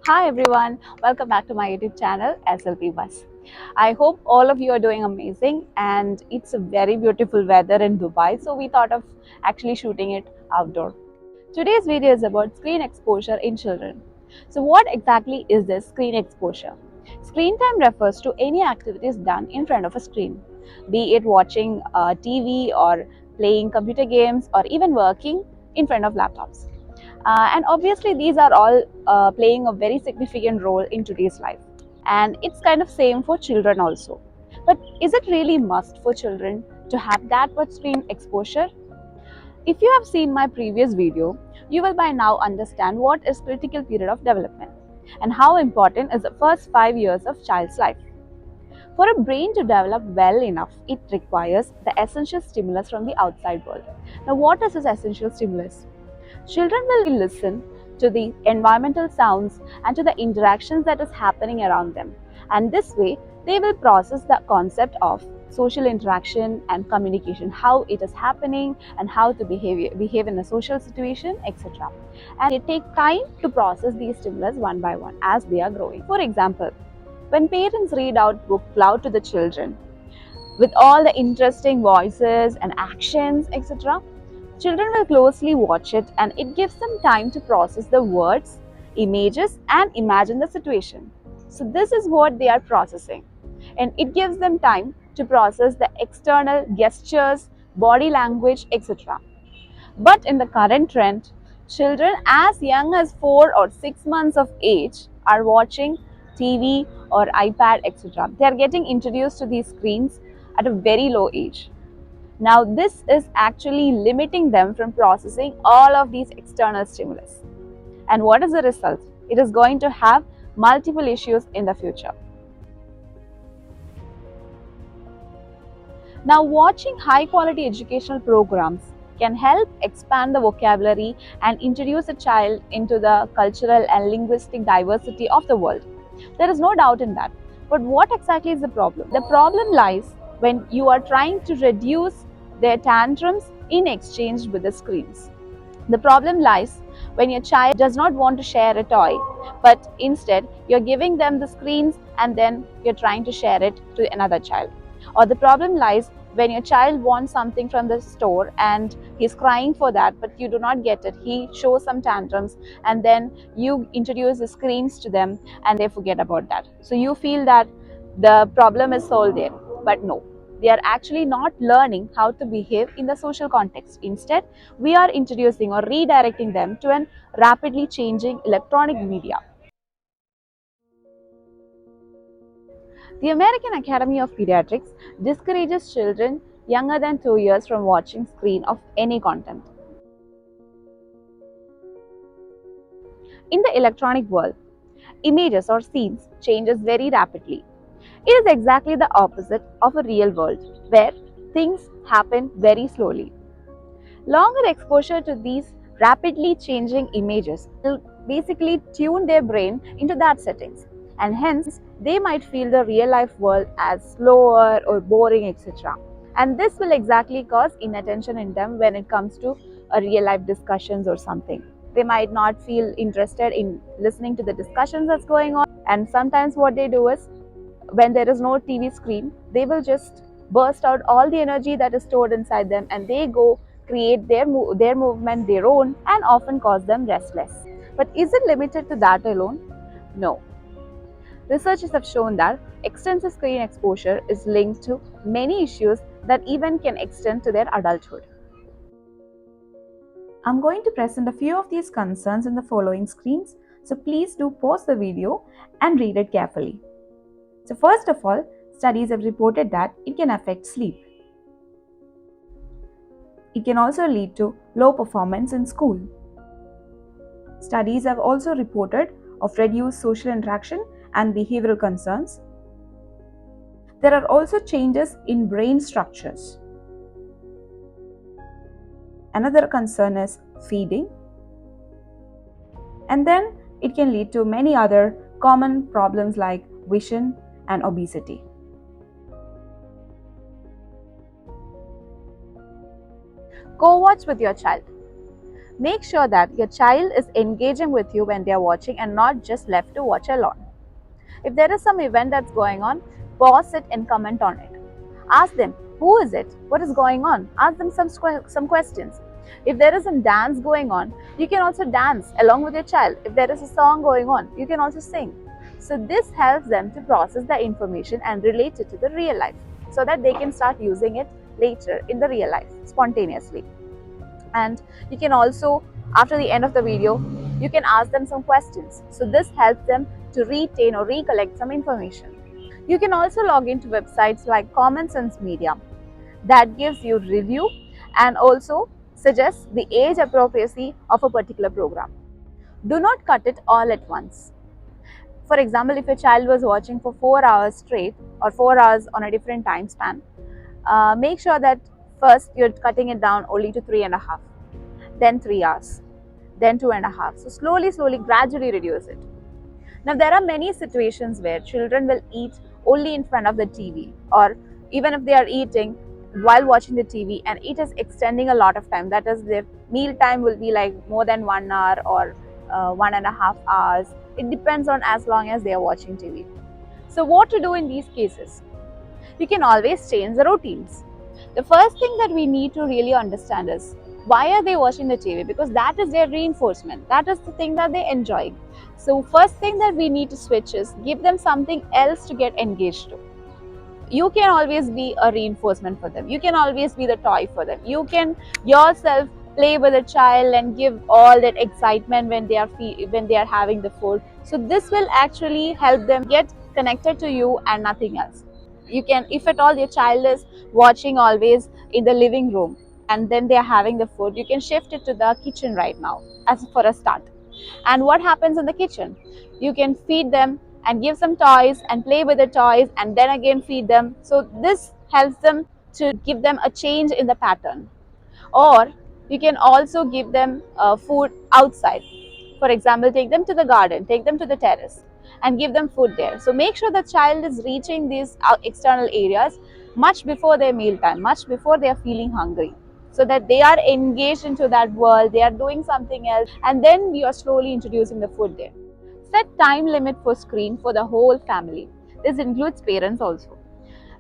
Hi everyone, welcome back to my YouTube channel SLP Bus. I hope all of you are doing amazing, and it's a very beautiful weather in Dubai, so we thought of actually shooting it outdoor. Today's video is about screen exposure in children. So what exactly is this screen exposure? Screen time refers to any activities done in front of a screen, be it watching TV or playing computer games or even working in front of laptops. And obviously, these are all playing a very significant role in today's life. And it's kind of same for children also. But is it really must for children to have that much screen exposure? If you have seen my previous video, you will by now understand what is critical period of development and how important is the first 5 years of child's life. For a brain to develop well enough, it requires the essential stimulus from the outside world. Now, what is this essential stimulus? Children will listen to the environmental sounds and to the interactions that is happening around them. And this way, they will process the concept of social interaction and communication, how it is happening and how to behave in a social situation, etc. And it takes time to process these stimulus one by one as they are growing. For example, when parents read out book loud to the children with all the interesting voices and actions, etc., children will closely watch it, and it gives them time to process the words, images, and imagine the situation. So, this is what they are processing, and it gives them time to process the external gestures, body language, etc. But in the current trend, children as young as 4 or 6 months of age are watching TV or iPad, etc. They are getting introduced to these screens at a very low age. Now, this is actually limiting them from processing all of these external stimulus. And what is the result? It is going to have multiple issues in the future. Now, watching high quality educational programs can help expand the vocabulary and introduce a child into the cultural and linguistic diversity of the world. There is no doubt in that. But what exactly is the problem? The problem lies when you are trying to reduce their tantrums in exchange with the screens. The problem lies when your child does not want to share a toy, but instead you're giving them the screens and then you're trying to share it to another child. Or the problem lies when your child wants something from the store and he's crying for that, but you do not get it. He shows some tantrums, and then you introduce the screens to them and they forget about that. So you feel that the problem is solved there, but no. They are actually not learning how to behave in the social context. Instead, we are introducing or redirecting them to an rapidly changing electronic media. The American Academy of Pediatrics discourages children younger than 2 years from watching screen of any content. In the electronic world, images or scenes changes very rapidly. It is exactly the opposite of a real world where things happen very slowly. Longer exposure to these rapidly changing images will basically tune their brain into that settings, and hence they might feel the real life world as slower or boring, etc. And this will exactly cause inattention in them when it comes to a real life discussions or something. They might not feel interested in listening to the discussions that's going on, and sometimes what they do is when there is no TV screen, they will just burst out all the energy that is stored inside them, and they go create their movement their own, and often cause them restless. But is it limited to that alone? No. Researchers have shown that extensive screen exposure is linked to many issues that even can extend to their adulthood. I'm going to present a few of these concerns in the following screens, so please do pause the video and read it carefully. So first of all, studies have reported that it can affect sleep. It can also lead to low performance in school. Studies have also reported of reduced social interaction and behavioral concerns. There are also changes in brain structures. Another concern is feeding. And then it can lead to many other common problems like vision and obesity. Co-watch with your child. Make sure that your child is engaging with you when they are watching and not just left to watch alone. If there is some event that's going on, pause it and comment on it. Ask them, who is it? What is going on? Ask them some questions. If there is a dance going on, you can also dance along with your child. If there is a song going on, you can also sing. So this helps them to process the information and relate it to the real life so that they can start using it later in the real life spontaneously. And you can also, after the end of the video, you can ask them some questions. So this helps them to retain or recollect some information. You can also log into websites like Common Sense Media that gives you review and also suggests the age appropriacy of a particular program. Do not cut it all at once. For example, if your child was watching for 4 hours straight or 4 hours on a different time span, make sure that first you're cutting it down only to 3.5, then 3 hours, then 2.5. So slowly, gradually reduce it. Now, there are many situations where children will eat only in front of the TV, or even if they are eating while watching the TV and it is extending a lot of time, that is, their meal time will be like more than 1 hour or 1.5 hours. It depends on as long as they are watching TV. So, what to do in these cases? You can always change the routines. The first thing that we need to really understand is why are they watching the TV? Because that is their reinforcement. That is the thing that they enjoy. So first thing that we need to switch is give them something else to get engaged to. You can always be a reinforcement for them. You can always be the toy for them. You can yourself play with a child and give all that excitement when they are having the food. So this will actually help them get connected to you and nothing else. You can, if at all your child is watching always in the living room and then they are having the food, you can shift it to the kitchen right now as for a start. And what happens in the kitchen? You can feed them and give some toys and play with the toys and then again feed them. So this helps them to give them a change in the pattern. Or you can also give them food outside. For example, take them to the garden, take them to the terrace and give them food there. So make sure the child is reaching these external areas much before their meal time, much before they are feeling hungry, so that they are engaged into that world, they are doing something else, and then you are slowly introducing the food there. Set time limit for screen for the whole family. This includes parents also.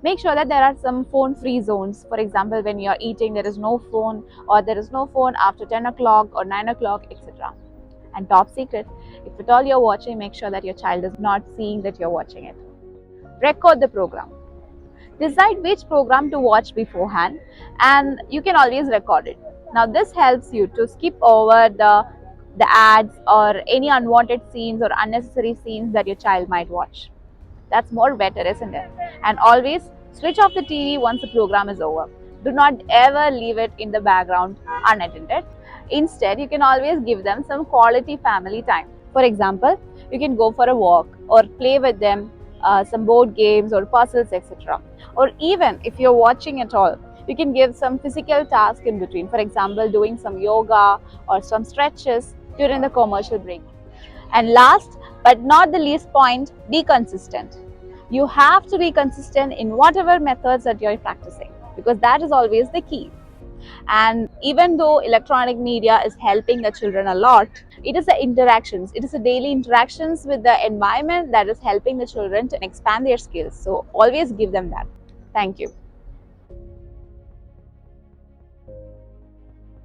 Make sure that there are some phone free zones. For example, when you are eating, there is no phone, or there is no phone after 10 o'clock or 9 o'clock, etc. And top secret, if at all you're watching, make sure that your child is not seeing that you're watching it. Record the program. Decide which program to watch beforehand and you can always record it. Now this helps you to skip over the ads or any unwanted scenes or unnecessary scenes that your child might watch. That's more better, isn't it? And always switch off the TV once the program is over. Do not ever leave it in the background unattended. Instead, you can always give them some quality family time. For example, you can go for a walk or play with them some board games or puzzles, etc. Or even if you're watching at all, you can give some physical task in between. For example, doing some yoga or some stretches during the commercial break. And last but not the least point, be consistent. You have to be consistent in whatever methods that you're practicing, because that is always the key. And even though electronic media is helping the children a lot, it is the interactions, it is the daily interactions with the environment that is helping the children to expand their skills. So always give them that. Thank you.